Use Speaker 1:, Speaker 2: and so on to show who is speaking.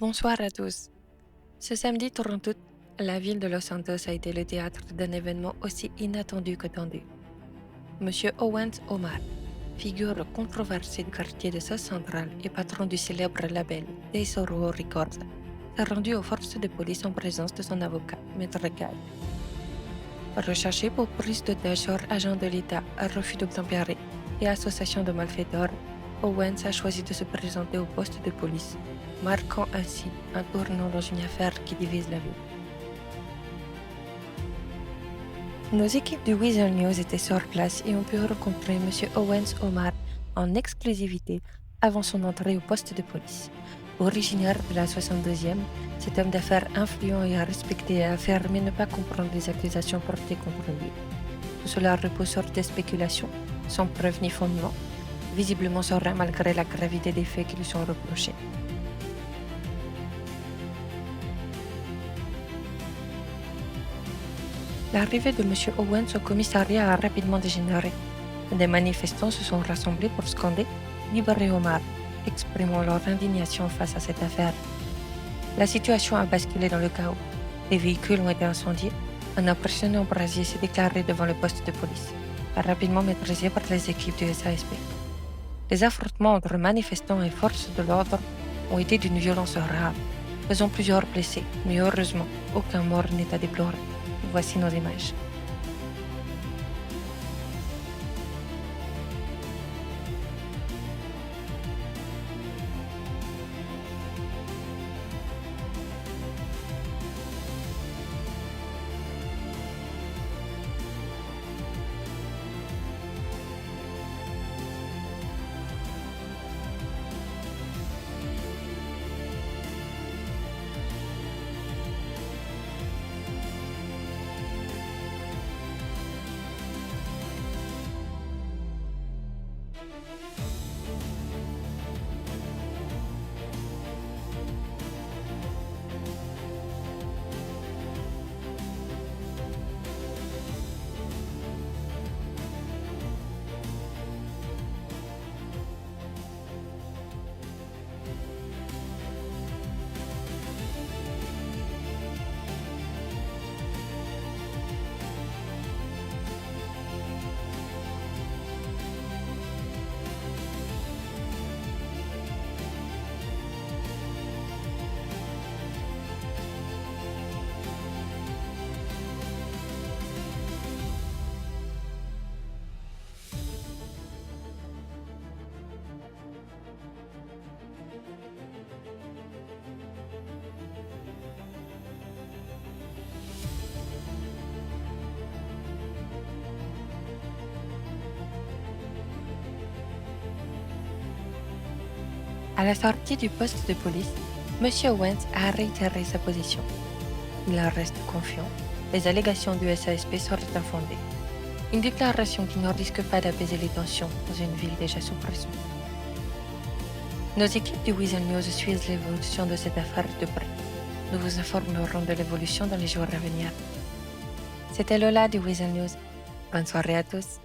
Speaker 1: Bonsoir à tous. Ce samedi 30 août, la ville de Los Santos a été le théâtre d'un événement aussi inattendu que tendu. Monsieur Owens Omar, figure controversée du quartier de South Central et patron du célèbre label Tesoro Records, s'est rendu aux forces de police en présence de son avocat, Maître Gall. Recherché pour prise d'otage sur agent de l'État, refus d'obtempérer et association de malfaiteurs, Owens a choisi de se présenter au poste de police, marquant ainsi un tournant dans une affaire qui divise la ville. Nos équipes du Weasel News étaient sur place et ont pu rencontrer M. Owens Omar en exclusivité avant son entrée au poste de police. Originaire de la 62e, cet homme d'affaires influent et respecté a affirmé ne pas comprendre les accusations portées contre lui. Tout cela repose sur des spéculations, sans preuve ni fondement, visiblement serein malgré la gravité des faits qui lui sont reprochés. L'arrivée de M. Owens au commissariat a rapidement dégénéré. Des manifestants se sont rassemblés pour scander Libérez Omar, exprimant leur indignation face à cette affaire. La situation a basculé dans le chaos. Les véhicules ont été incendiés. Un impressionnant brasier s'est déclaré devant le poste de police, rapidement maîtrisé par les équipes du SASP. Les affrontements entre manifestants et forces de l'ordre ont été d'une violence rare, faisant plusieurs blessés, mais heureusement, aucun mort n'est à déplorer. Voici nos images. À la sortie du poste de police, M. Owens a réitéré sa position. Il reste confiant. Les allégations du SASP seraient infondées. Une déclaration qui ne risque pas d'apaiser les tensions dans une ville déjà sous pression. Nos équipes du Weasel News suivent l'évolution de cette affaire de près. Nous vous informerons de l'évolution dans les jours à venir. C'était Lola du Weasel News. Bonne soirée à tous.